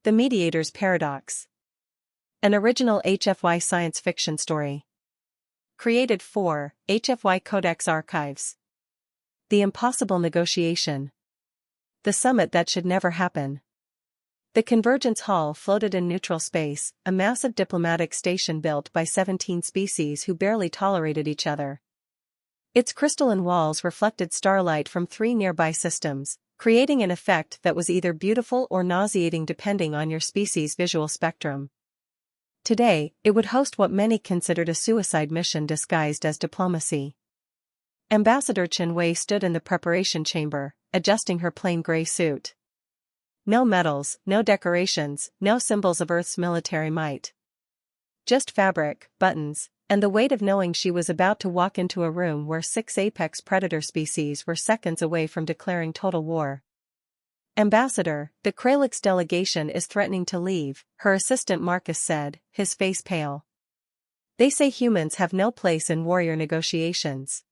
The Mediator's Paradox. An original HFY science fiction story. Created for HFY Codex Archives. The Impossible Negotiation. The Summit That Should Never Happen. The Convergence Hall floated in neutral space, a massive diplomatic station built by 17 species who barely tolerated each other. Its crystalline walls reflected starlight from 3 nearby systems, creating an effect that was either beautiful or nauseating depending on your species' visual spectrum. Today, it would host what many considered a suicide mission disguised as diplomacy. Ambassador Chen Wei stood in the preparation chamber, adjusting her plain gray suit. No medals, no decorations, no symbols of Earth's military might. Just fabric, buttons, and the weight of knowing she was about to walk into a room where 6 apex predator species were seconds away from declaring total war. Ambassador, the Kralix delegation is threatening to leave, her assistant Marcus said, his face pale. They say humans have no place in warrior negotiations.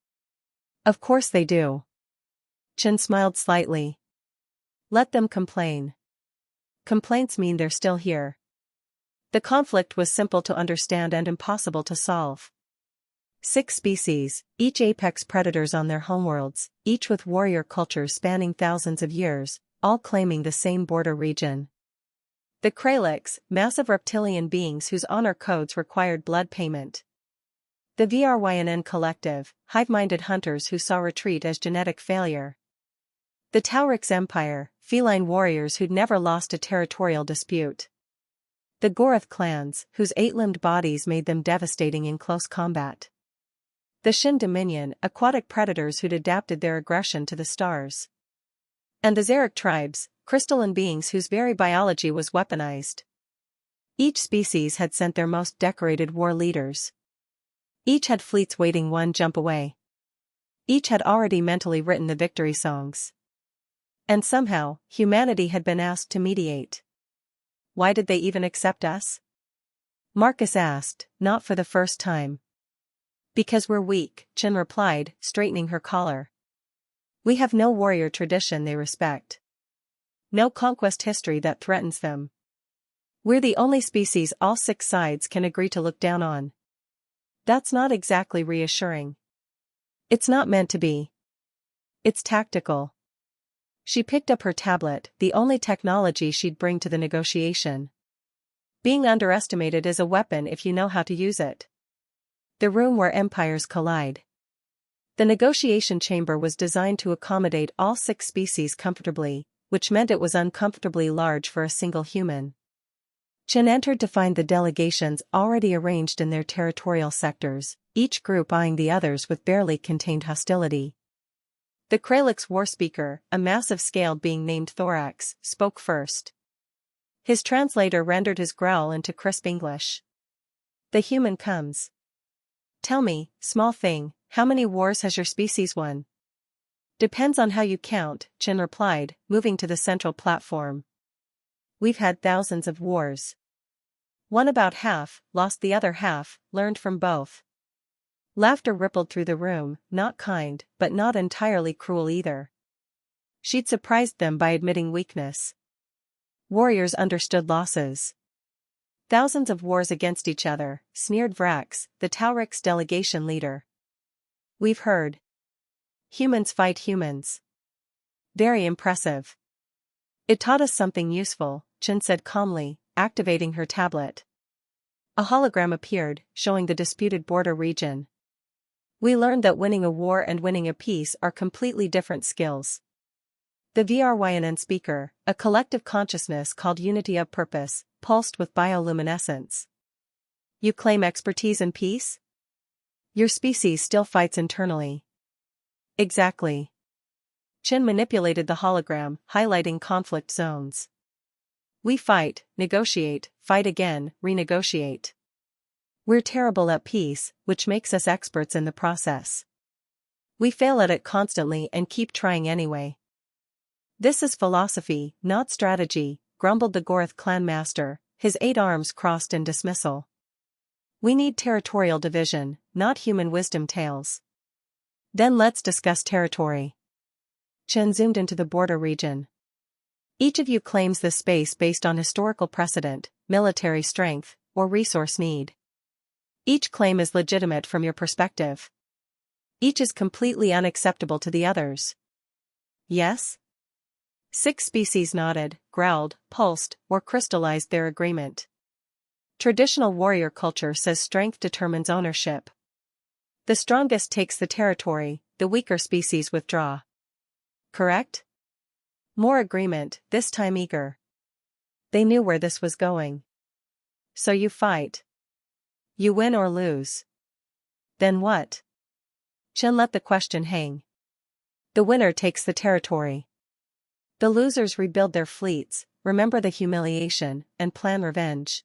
Of course they do. Chen smiled slightly. Let them complain. Complaints mean they're still here. The conflict was simple to understand and impossible to solve. 6 species, each apex predators on their homeworlds, each with warrior cultures spanning thousands of years, all claiming the same border region. The Kralix, massive reptilian beings whose honor codes required blood payment. The VRYNN collective, hive-minded hunters who saw retreat as genetic failure. The Taurix Empire, feline warriors who'd never lost a territorial dispute. The Gorath clans, whose 8-limbed bodies made them devastating in close combat. The Shin Dominion, aquatic predators who'd adapted their aggression to the stars. And the Xeric tribes, crystalline beings whose very biology was weaponized. Each species had sent their most decorated war leaders. Each had fleets waiting one jump away. Each had already mentally written the victory songs. And somehow, humanity had been asked to mediate. Why did they even accept us? Marcus asked, not for the first time. Because we're weak, Chen replied, straightening her collar. We have no warrior tradition they respect. No conquest history that threatens them. We're the only species all 6 sides can agree to look down on. That's not exactly reassuring. It's not meant to be. It's tactical. She picked up her tablet, the only technology she'd bring to the negotiation. Being underestimated is a weapon if you know how to use it. The room where empires collide. The negotiation chamber was designed to accommodate all 6 species comfortably, which meant it was uncomfortably large for a single human. Chen entered to find the delegations already arranged in their territorial sectors, each group eyeing the others with barely contained hostility. The Kralix war speaker, a massive scaled being named Thorax, spoke first. His translator rendered his growl into crisp English. The human comes. Tell me, small thing, how many wars has your species won? Depends on how you count, Chen replied, moving to the central platform. We've had thousands of wars. Won about half, lost the other half, learned from both. Laughter rippled through the room, not kind, but not entirely cruel either. She'd surprised them by admitting weakness. Warriors understood losses. Thousands of wars against each other, sneered Vrax, the Taurix delegation leader. We've heard. Humans fight humans. Very impressive. It taught us something useful, Chen said calmly, activating her tablet. A hologram appeared, showing the disputed border region. We learned that winning a war and winning a peace are completely different skills. The VRYNN speaker, a collective consciousness called unity of purpose, pulsed with bioluminescence. You claim expertise in peace? Your species still fights internally. Exactly. Chen manipulated the hologram, highlighting conflict zones. We fight, negotiate, fight again, renegotiate. We're terrible at peace, which makes us experts in the process. We fail at it constantly and keep trying anyway. This is philosophy, not strategy, grumbled the Gorath clan master, his 8 arms crossed in dismissal. We need territorial division, not human wisdom tales. Then let's discuss territory. Chen zoomed into the border region. Each of you claims this space based on historical precedent, military strength, or resource need. Each claim is legitimate from your perspective. Each is completely unacceptable to the others. Yes? 6 species nodded, growled, pulsed, or crystallized their agreement. Traditional warrior culture says strength determines ownership. The strongest takes the territory, the weaker species withdraw. Correct? More agreement, this time eager. They knew where this was going. So you fight. You win or lose. Then what? Chen let the question hang. The winner takes the territory. The losers rebuild their fleets, remember the humiliation, and plan revenge.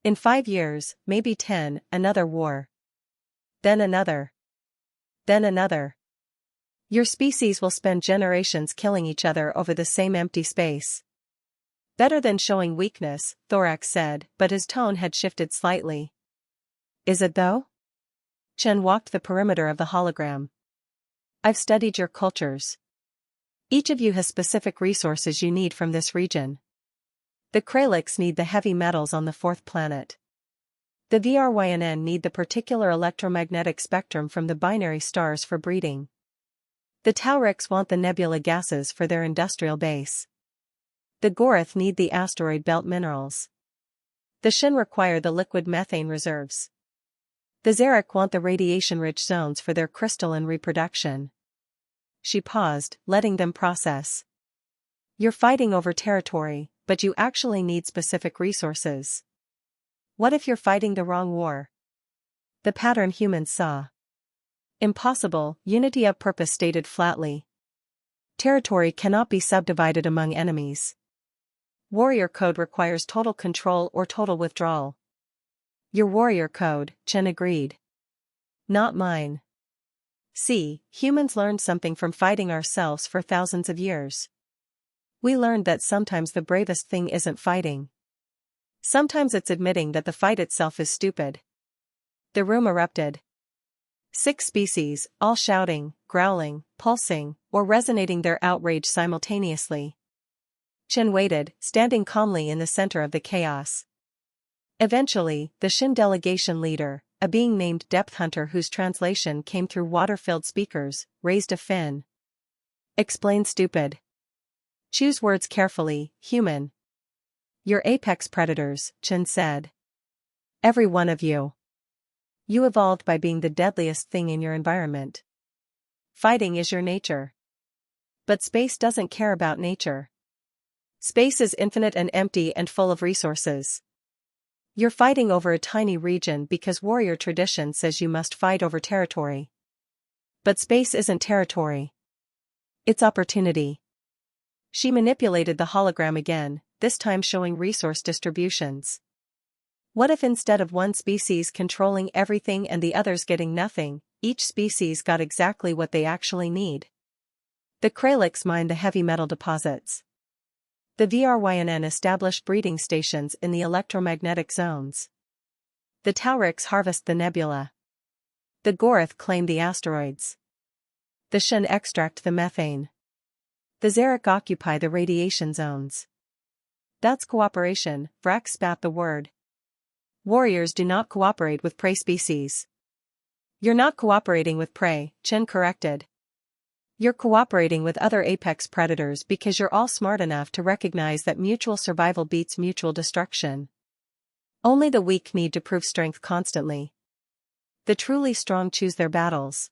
In 5 years, maybe 10, another war. Then another. Then another. Your species will spend generations killing each other over the same empty space. Better than showing weakness, Thorax said, but his tone had shifted slightly. Is it though? Chen walked the perimeter of the hologram. I've studied your cultures. Each of you has specific resources you need from this region. The Kralix need the heavy metals on the 4th planet. The VRYNN need the particular electromagnetic spectrum from the binary stars for breeding. The Taurix want the nebula gases for their industrial base. The Gorath need the asteroid belt minerals. The Shin require the liquid methane reserves. The Zarek want the radiation-rich zones for their crystalline reproduction. She paused, letting them process. You're fighting over territory, but you actually need specific resources. What if you're fighting the wrong war? The pattern humans saw. Impossible, unity of purpose stated flatly. Territory cannot be subdivided among enemies. Warrior code requires total control or total withdrawal. Your warrior code, Chen agreed. Not mine. See, humans learned something from fighting ourselves for thousands of years. We learned that sometimes the bravest thing isn't fighting. Sometimes it's admitting that the fight itself is stupid. The room erupted. 6 species, all shouting, growling, pulsing, or resonating their outrage simultaneously. Chen waited, standing calmly in the center of the chaos. Eventually, the Shin delegation leader, a being named Depth Hunter whose translation came through water-filled speakers, raised a fin. Explain stupid. Choose words carefully, human. You're apex predators, Chen said. Every one of you. You evolved by being the deadliest thing in your environment. Fighting is your nature. But space doesn't care about nature. Space is infinite and empty and full of resources. You're fighting over a tiny region because warrior tradition says you must fight over territory. But space isn't territory. It's opportunity. She manipulated the hologram again, this time showing resource distributions. What if instead of one species controlling everything and the others getting nothing, each species got exactly what they actually need? The Kralix mine the heavy metal deposits. The VRYNN established breeding stations in the electromagnetic zones. The Taurix harvest the nebula. The Gorath claim the asteroids. The Shin extract the methane. The Zarek occupy the radiation zones. That's cooperation, Vrax spat the word. Warriors do not cooperate with prey species. You're not cooperating with prey, Chen corrected. You're cooperating with other apex predators because you're all smart enough to recognize that mutual survival beats mutual destruction. Only the weak need to prove strength constantly. The truly strong choose their battles.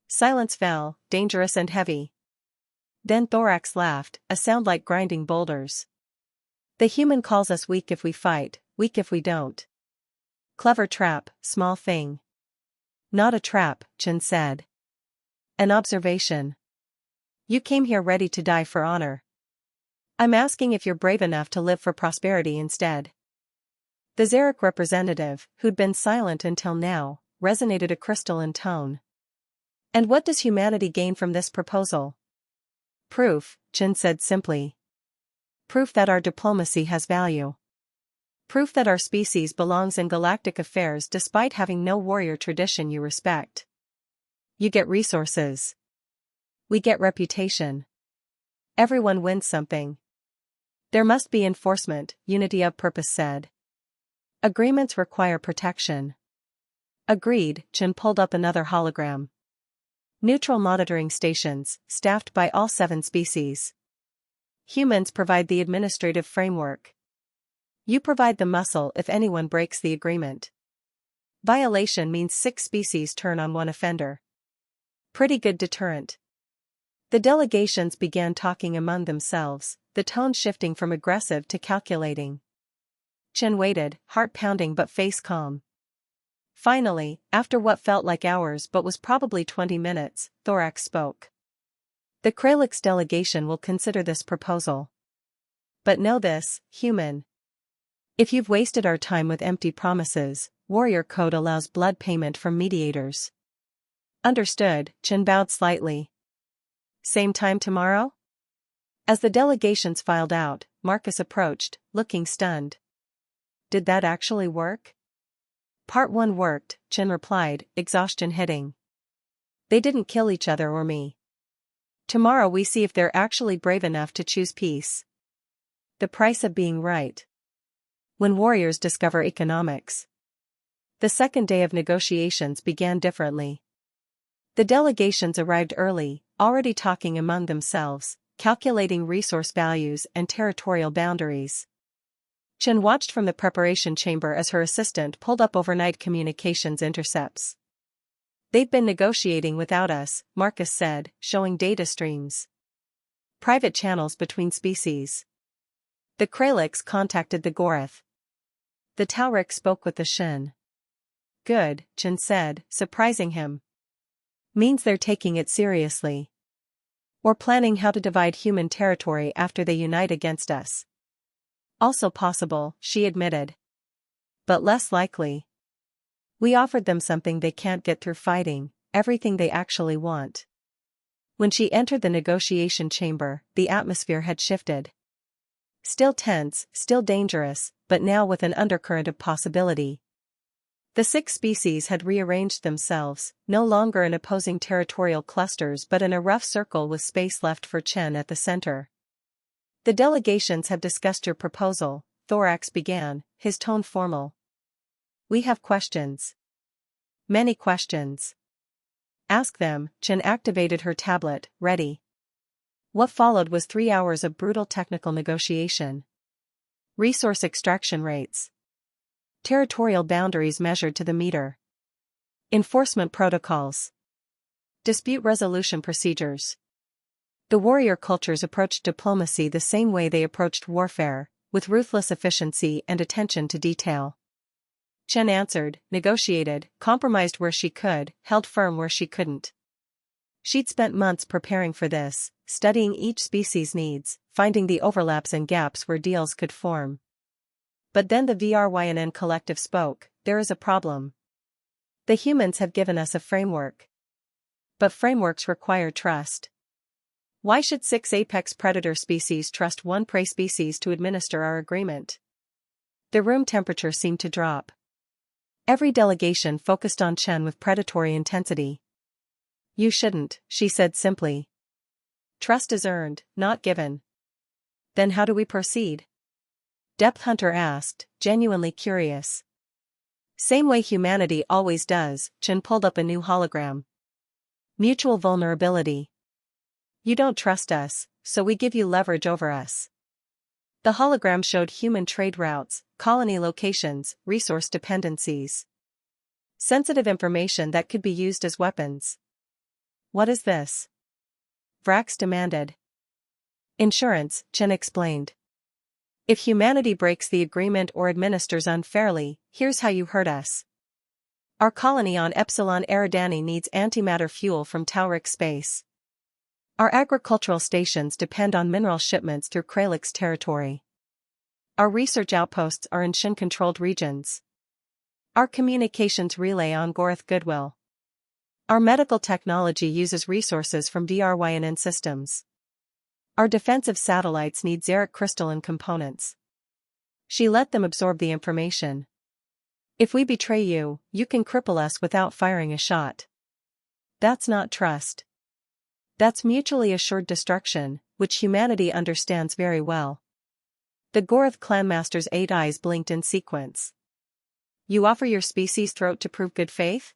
Silence fell, dangerous and heavy. Then Thorax laughed, a sound like grinding boulders. The human calls us weak if we fight, weak if we don't. Clever trap, small thing. Not a trap, Chen said. An observation. You came here ready to die for honor. I'm asking if you're brave enough to live for prosperity instead. The Zarek representative, who'd been silent until now, resonated a crystalline tone. And what does humanity gain from this proposal? Proof, Chen said simply. Proof that our diplomacy has value. Proof that our species belongs in galactic affairs despite having no warrior tradition you respect. You get resources. We get reputation. Everyone wins something. There must be enforcement, unity of purpose said. Agreements require protection. Agreed, Chen pulled up another hologram. Neutral monitoring stations, staffed by all 7 species. Humans provide the administrative framework. You provide the muscle if anyone breaks the agreement. Violation means 6 species turn on one offender. Pretty good deterrent. The delegations began talking among themselves, the tone shifting from aggressive to calculating. Chen waited, heart pounding but face calm. Finally, after what felt like hours but was probably 20 minutes, Thorax spoke. The Kralix delegation will consider this proposal. But know this, human. If you've wasted our time with empty promises, Warrior Code allows blood payment from mediators. Understood, Chen bowed slightly. Same time tomorrow? As the delegations filed out, Marcus approached, looking stunned. Did that actually work? Part 1 worked, Chen replied, exhaustion hitting. They didn't kill each other or me. Tomorrow we see if they're actually brave enough to choose peace. The price of being right. When warriors discover economics. The second day of negotiations began differently. The delegations arrived early, already talking among themselves, calculating resource values and territorial boundaries. Chen watched from the preparation chamber as her assistant pulled up overnight communications intercepts. They've been negotiating without us, Marcus said, showing data streams. Private channels between species. The Kralix contacted the Gorath. The Tauric spoke with the Shin. Good, Chen said, surprising him. Means they're taking it seriously. Or planning how to divide human territory after they unite against us. Also possible, she admitted. But less likely. We offered them something they can't get through fighting, everything they actually want. When she entered the negotiation chamber, the atmosphere had shifted. Still tense, still dangerous, but now with an undercurrent of possibility. The 6 species had rearranged themselves, no longer in opposing territorial clusters but in a rough circle with space left for Chen at the center. The delegations have discussed your proposal, Thorax began, his tone formal. We have questions. Many questions. Ask them, Chen activated her tablet, ready. What followed was 3 hours of brutal technical negotiation. Resource extraction rates. Territorial boundaries measured to the meter. Enforcement protocols. Dispute resolution procedures. The warrior cultures approached diplomacy the same way they approached warfare, with ruthless efficiency and attention to detail. Chen answered, negotiated, compromised where she could, held firm where she couldn't. She'd spent months preparing for this, studying each species' needs, finding the overlaps and gaps where deals could form. But then the VRYNN collective spoke, there is a problem. The humans have given us a framework. But frameworks require trust. Why should 6 apex predator species trust 1 prey species to administer our agreement? The room temperature seemed to drop. Every delegation focused on Chen with predatory intensity. You shouldn't, she said simply. Trust is earned, not given. Then how do we proceed? Depth Hunter asked, genuinely curious. Same way humanity always does, Chen pulled up a new hologram. Mutual vulnerability. You don't trust us, so we give you leverage over us. The hologram showed human trade routes, colony locations, resource dependencies. Sensitive information that could be used as weapons. What is this? Vrax demanded. Insurance, Chen explained. If humanity breaks the agreement or administers unfairly, here's how you hurt us. Our colony on Epsilon Eridani needs antimatter fuel from Tauric space. Our agricultural stations depend on mineral shipments through Kralix territory. Our research outposts are in Shin-controlled regions. Our communications relay on Gorath goodwill. Our medical technology uses resources from VRYNN systems. Our defensive satellites need xeric crystalline components. She let them absorb the information. If we betray you, you can cripple us without firing a shot. That's not trust. That's mutually assured destruction, which humanity understands very well. The Gorath clanmaster's 8 eyes blinked in sequence. You offer your species' throat to prove good faith?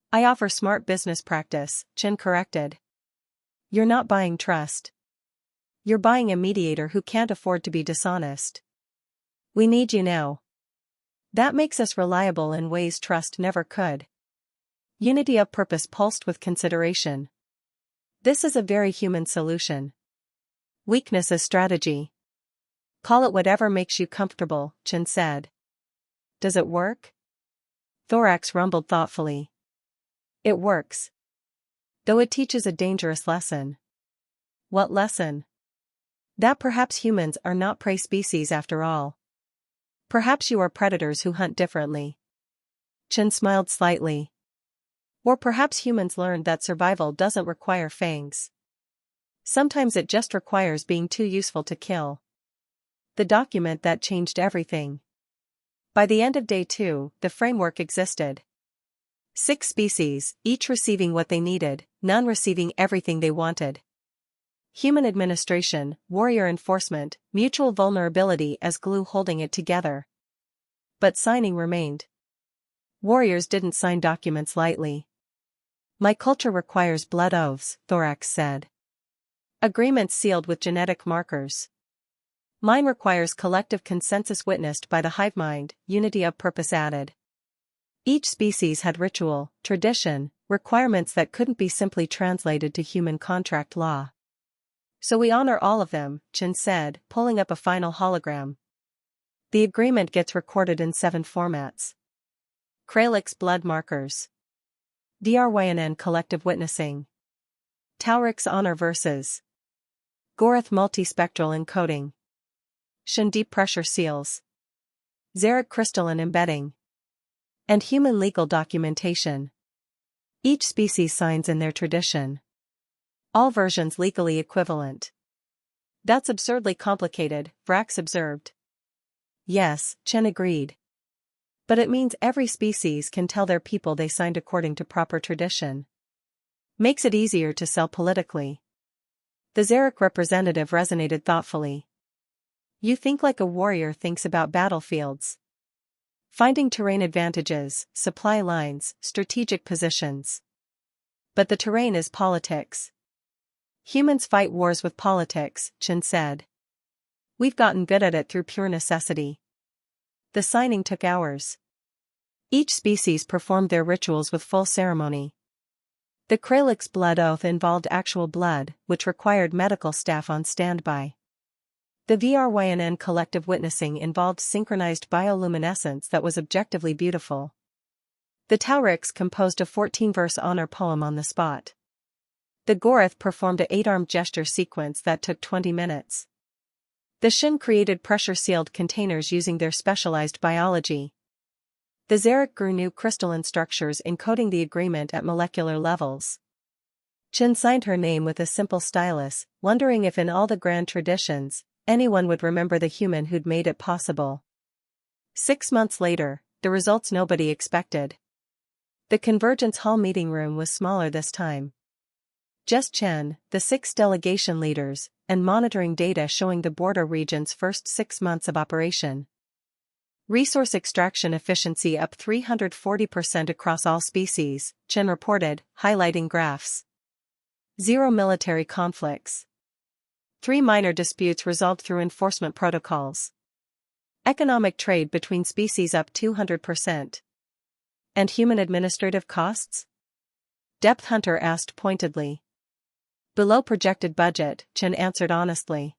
I offer smart business practice, Chin corrected. You're not buying trust. You're buying a mediator who can't afford to be dishonest. We need you now. That makes us reliable in ways trust never could. Unity of purpose pulsed with consideration. This is a very human solution. Weakness is strategy. Call it whatever makes you comfortable, Chin said. Does it work? Thorax rumbled thoughtfully. It works. Though it teaches a dangerous lesson. What lesson? That perhaps humans are not prey species after all. Perhaps you are predators who hunt differently. Chin smiled slightly. Or perhaps humans learned that survival doesn't require fangs. Sometimes it just requires being too useful to kill. The document that changed everything. By the end of day 2, the framework existed. 6 species, each receiving what they needed, none receiving everything they wanted. Human administration, warrior enforcement, mutual vulnerability as glue holding it together. But signing remained. Warriors didn't sign documents lightly. My culture requires blood oaths, Thorax said. Agreements sealed with genetic markers. Mine requires collective consensus witnessed by the hive mind, unity of purpose added. Each species had ritual, tradition, requirements that couldn't be simply translated to human contract law. So we honor all of them, Chin said, pulling up a final hologram. The agreement gets recorded in 7 formats. Kralix blood markers. DRYNN collective witnessing. Taurix honor verses. Gorath multispectral encoding. Shin deep pressure seals. Xeric crystalline embedding. And human legal documentation. Each species signs in their tradition. All versions legally equivalent. That's absurdly complicated, Vrax observed. Yes, Chen agreed. But it means every species can tell their people they signed according to proper tradition. Makes it easier to sell politically. The Xeric representative resonated thoughtfully. You think like a warrior thinks about battlefields. Finding terrain advantages, supply lines, strategic positions. But the terrain is politics. Humans fight wars with politics, Chin said. We've gotten good at it through pure necessity. The signing took hours. Each species performed their rituals with full ceremony. The Kralix blood oath involved actual blood, which required medical staff on standby. The VRYNN collective witnessing involved synchronized bioluminescence that was objectively beautiful. The Taurix composed a 14-verse honor poem on the spot. The Gorath performed a 8-armed gesture sequence that took 20 minutes. The Shin created pressure-sealed containers using their specialized biology. The Xeric grew new crystalline structures encoding the agreement at molecular levels. Chin signed her name with a simple stylus, wondering if in all the grand traditions, anyone would remember the human who'd made it possible. 6 months later, the results nobody expected. The Convergence Hall meeting room was smaller this time. Just Chen, the 6 delegation leaders, and monitoring data showing the border region's first 6 months of operation. Resource extraction efficiency up 340% across all species, Chen reported, highlighting graphs. 0 military conflicts. 3 minor disputes resolved through enforcement protocols. Economic trade between species up 200%. And human administrative costs? Depth Hunter asked pointedly. Below projected budget, Chen answered honestly.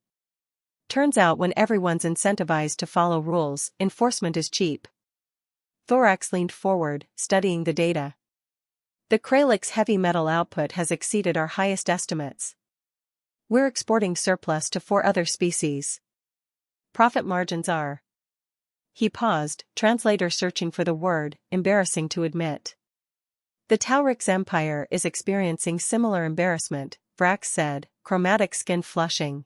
Turns out when everyone's incentivized to follow rules, enforcement is cheap. Thorax leaned forward, studying the data. The Kralix heavy metal output has exceeded our highest estimates. We're exporting surplus to 4 other species. Profit margins are. He paused, translator searching for the word, embarrassing to admit. The Taurix Empire is experiencing similar embarrassment, Vrax said, chromatic skin flushing.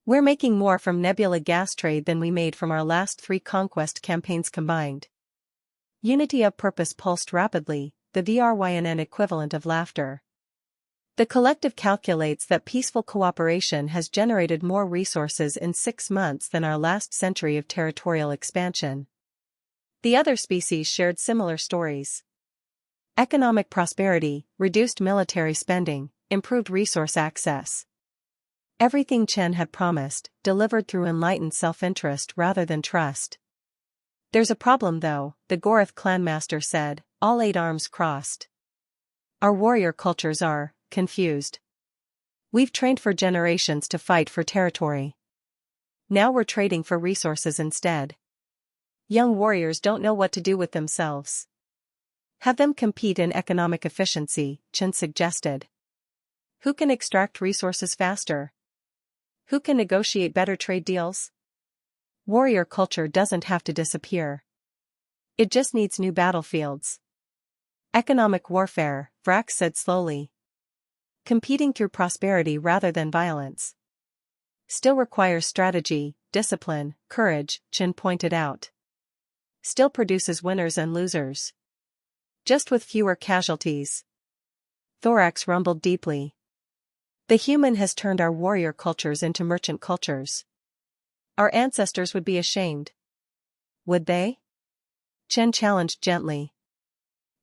We're making more from nebula gas trade than we made from our last 3 conquest campaigns combined. Unity of purpose pulsed rapidly, the VRYNN equivalent of laughter. The collective calculates that peaceful cooperation has generated more resources in 6 months than our last century of territorial expansion. The other species shared similar stories. Economic prosperity, reduced military spending, improved resource access. Everything Chen had promised, delivered through enlightened self-interest rather than trust. There's a problem though, the Gorath clanmaster said, all 8 arms crossed. Our warrior cultures are confused. We've trained for generations to fight for territory. Now we're trading for resources instead. Young warriors don't know what to do with themselves. Have them compete in economic efficiency, Chen suggested. Who can extract resources faster? Who can negotiate better trade deals? Warrior culture doesn't have to disappear. It just needs new battlefields. Economic warfare, Vrax said slowly. Competing through prosperity rather than violence. Still requires strategy, discipline, courage, Chen pointed out. Still produces winners and losers. Just with fewer casualties. Thorax rumbled deeply. The human has turned our warrior cultures into merchant cultures. Our ancestors would be ashamed. Would they? Chen challenged gently.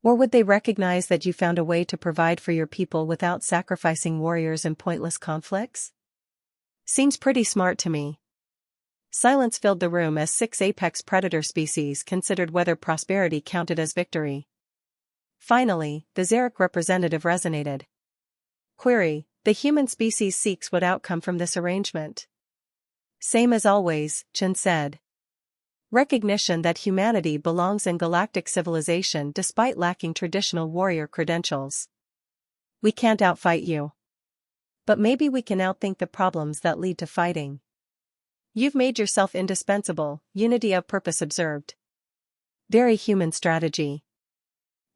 Or would they recognize that you found a way to provide for your people without sacrificing warriors in pointless conflicts? Seems pretty smart to me. Silence filled the room as 6 apex predator species considered whether prosperity counted as victory. Finally, the Xeric representative resonated. Query, the human species seeks what outcome from this arrangement? Same as always, Chen said. Recognition that humanity belongs in galactic civilization despite lacking traditional warrior credentials. We can't outfight you. But maybe we can outthink the problems that lead to fighting. You've made yourself indispensable, unity of purpose observed. Very human strategy.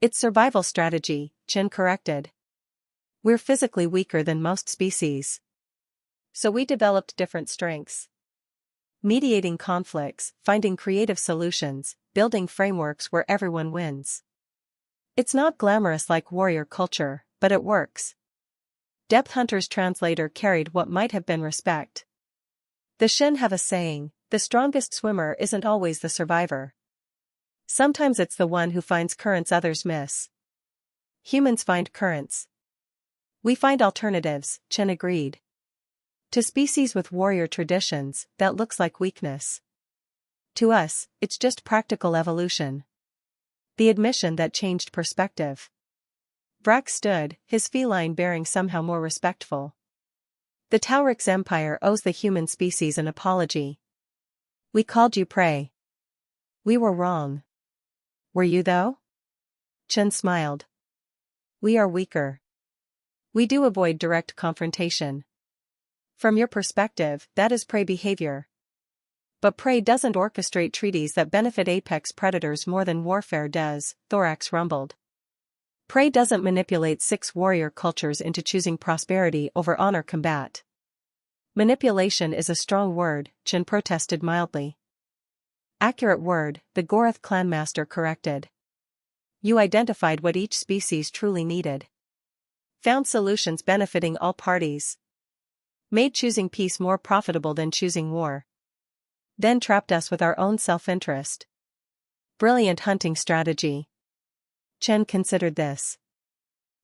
It's survival strategy, Chen corrected. We're physically weaker than most species. So we developed different strengths. Mediating conflicts, finding creative solutions, building frameworks where everyone wins. It's not glamorous like warrior culture, but it works. Depth Hunter's translator carried what might have been respect. The Shen have a saying, the strongest swimmer isn't always the survivor. Sometimes it's the one who finds currents others miss. Humans find currents. We find alternatives, Chen agreed. To species with warrior traditions, that looks like weakness. To us, it's just practical evolution. The admission that changed perspective. Vrax stood, his feline bearing somehow more respectful. The Taurix Empire owes the human species an apology. We called you prey. We were wrong. Were you though? Chen smiled. We are weaker. We do avoid direct confrontation. From your perspective, that is prey behavior. But prey doesn't orchestrate treaties that benefit apex predators more than warfare does, Thorax rumbled. Prey doesn't manipulate 6 warrior cultures into choosing prosperity over honor combat. Manipulation is a strong word, Chen protested mildly. Accurate word, the Gorath clanmaster corrected. You identified what each species truly needed. Found solutions benefiting all parties. Made choosing peace more profitable than choosing war. Then trapped us with our own self-interest. Brilliant hunting strategy. Chen considered this.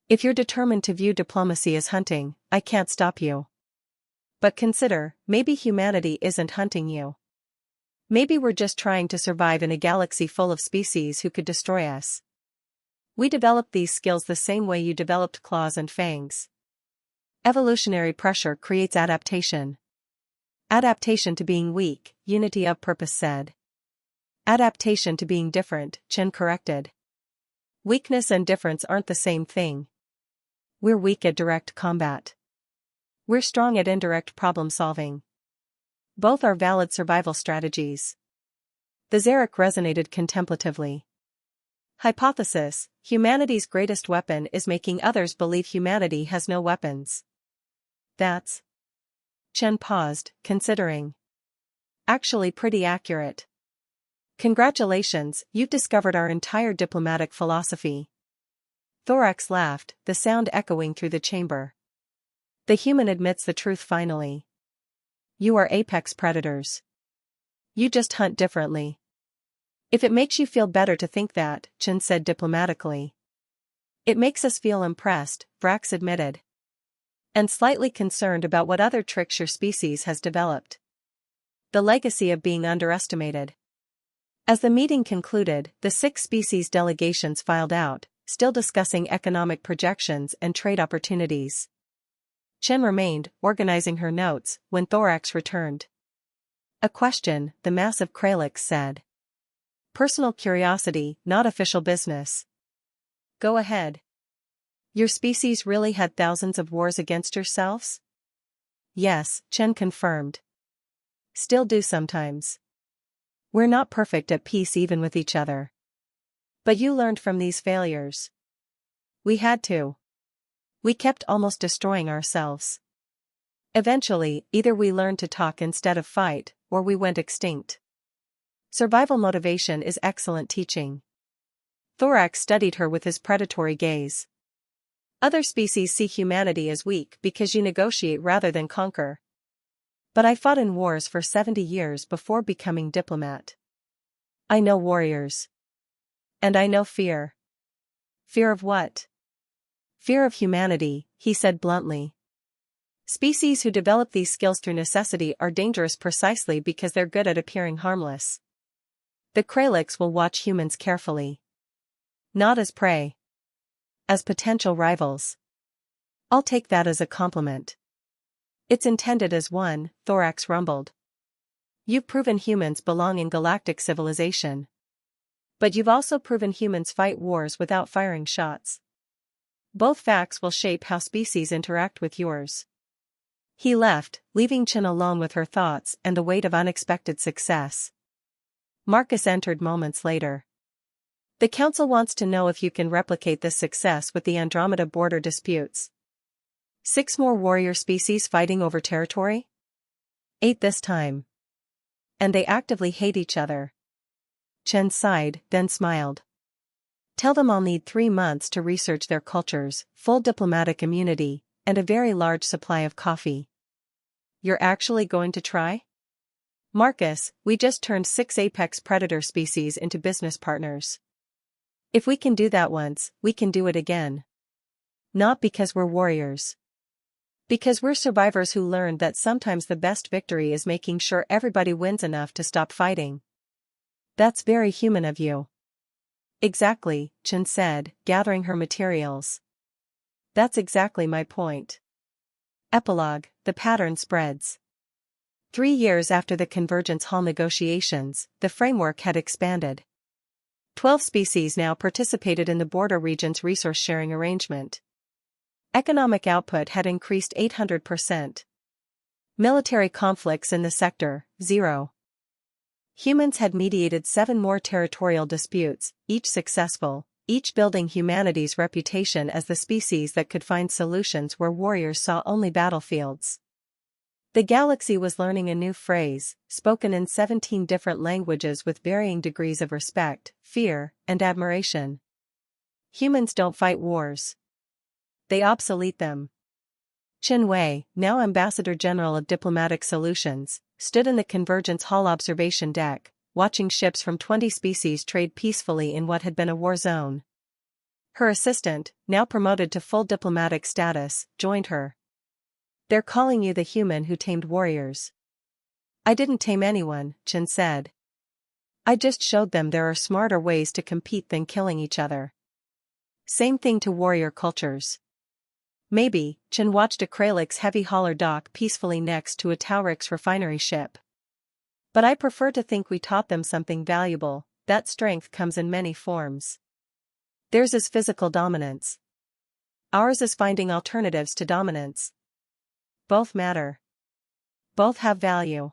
If you're determined to view diplomacy as hunting, I can't stop you. But consider, maybe humanity isn't hunting you. Maybe we're just trying to survive in a galaxy full of species who could destroy us. We developed these skills the same way you developed claws and fangs. Evolutionary pressure creates adaptation. Adaptation to being weak, unity of purpose said. Adaptation to being different, Chen corrected. Weakness and difference aren't the same thing. We're weak at direct combat. We're strong at indirect problem solving. Both are valid survival strategies. The Xeric resonated contemplatively. Hypothesis: humanity's greatest weapon is making others believe humanity has no weapons. That's... Chen paused, considering. Actually pretty accurate. Congratulations, you've discovered our entire diplomatic philosophy. Thorax laughed, the sound echoing through the chamber. The human admits the truth finally. You are apex predators. You just hunt differently. If it makes you feel better to think that, Chen said diplomatically. It makes us feel impressed, Brax admitted. And slightly concerned about what other tricks your species has developed. The legacy of being underestimated. As the meeting concluded, the 6 species delegations filed out, still discussing economic projections and trade opportunities. Chen remained, organizing her notes, when Thorax returned. A question, the massive Kralix said. Personal curiosity, not official business. Go ahead. Your species really had thousands of wars against yourselves? Yes, Chen confirmed. Still do sometimes. We're not perfect at peace even with each other. But you learned from these failures. We had to. We kept almost destroying ourselves. Eventually, either we learned to talk instead of fight, or we went extinct. Survival motivation is excellent teaching. Thorax studied her with his predatory gaze. Other species see humanity as weak because you negotiate rather than conquer. But I fought in wars for 70 years before becoming diplomat. I know warriors. And I know fear. Fear of what? Fear of humanity, he said bluntly. Species who develop these skills through necessity are dangerous precisely because they're good at appearing harmless. The Kralix will watch humans carefully. Not as prey. As potential rivals. I'll take that as a compliment. It's intended as one, Thorax rumbled. You've proven humans belong in galactic civilization. But you've also proven humans fight wars without firing shots. Both facts will shape how species interact with yours. He left, leaving Chen alone with her thoughts and the weight of unexpected success. Marcus entered moments later. The Council wants to know if you can replicate this success with the Andromeda border disputes. 6 more warrior species fighting over territory? 8 this time. And they actively hate each other. Chen sighed, then smiled. Tell them I'll need 3 months to research their cultures, full diplomatic immunity, and a very large supply of coffee. You're actually going to try? Marcus, we just turned 6 apex predator species into business partners. If we can do that once, we can do it again. Not because we're warriors. Because we're survivors who learned that sometimes the best victory is making sure everybody wins enough to stop fighting. That's very human of you. Exactly, Chen said, gathering her materials. That's exactly my point. Epilogue, the pattern spreads. 3 years after the Convergence Hall negotiations, the framework had expanded. 12 species now participated in the border region's resource-sharing arrangement. Economic output had increased 800%. Military conflicts in the sector, 0. Humans had mediated 7 more territorial disputes, each successful, each building humanity's reputation as the species that could find solutions where warriors saw only battlefields. The galaxy was learning a new phrase, spoken in 17 different languages with varying degrees of respect, fear, and admiration. Humans don't fight wars. They obsolete them. Chen Wei, now Ambassador General of Diplomatic Solutions, stood in the Convergence Hall observation deck, watching ships from 20 species trade peacefully in what had been a war zone. Her assistant, now promoted to full diplomatic status, joined her. They're calling you the human who tamed warriors. I didn't tame anyone, Chen said. I just showed them there are smarter ways to compete than killing each other. Same thing to warrior cultures. Maybe, Chen watched a Kralix heavy hauler dock peacefully next to a Taurix refinery ship. But I prefer to think we taught them something valuable. That strength comes in many forms. Theirs is physical dominance. Ours is finding alternatives to dominance. Both matter. Both have value.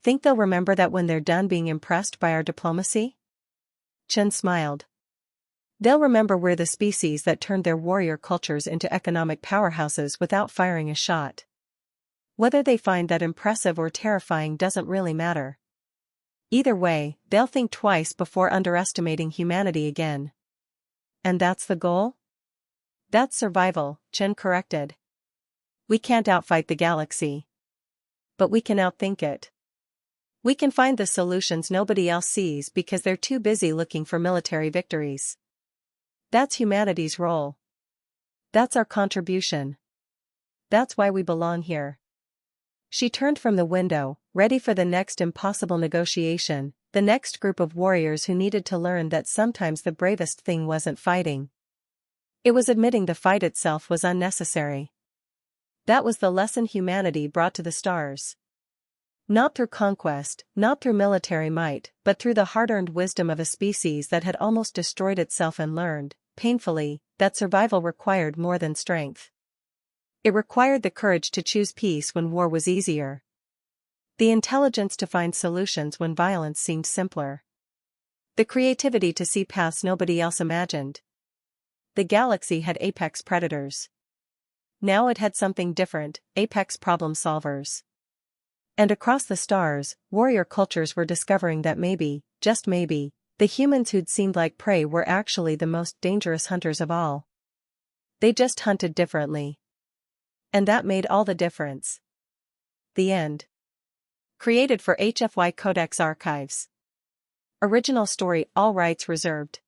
Think they'll remember that when they're done being impressed by our diplomacy? Chen smiled. They'll remember we're the species that turned their warrior cultures into economic powerhouses without firing a shot. Whether they find that impressive or terrifying doesn't really matter. Either way, they'll think twice before underestimating humanity again. And that's the goal? That's survival, Chen corrected. We can't outfight the galaxy. But we can outthink it. We can find the solutions nobody else sees because they're too busy looking for military victories. That's humanity's role. That's our contribution. That's why we belong here. She turned from the window, ready for the next impossible negotiation, the next group of warriors who needed to learn that sometimes the bravest thing wasn't fighting. It was admitting the fight itself was unnecessary. That was the lesson humanity brought to the stars. Not through conquest, not through military might, but through the hard-earned wisdom of a species that had almost destroyed itself and learned, painfully, that survival required more than strength. It required the courage to choose peace when war was easier. The intelligence to find solutions when violence seemed simpler. The creativity to see paths nobody else imagined. The galaxy had apex predators. Now it had something different, apex problem solvers. And across the stars, warrior cultures were discovering that maybe, just maybe, the humans who'd seemed like prey were actually the most dangerous hunters of all. They just hunted differently. And that made all the difference. The end. Created for HFY Codex Archives. Original story, all rights reserved.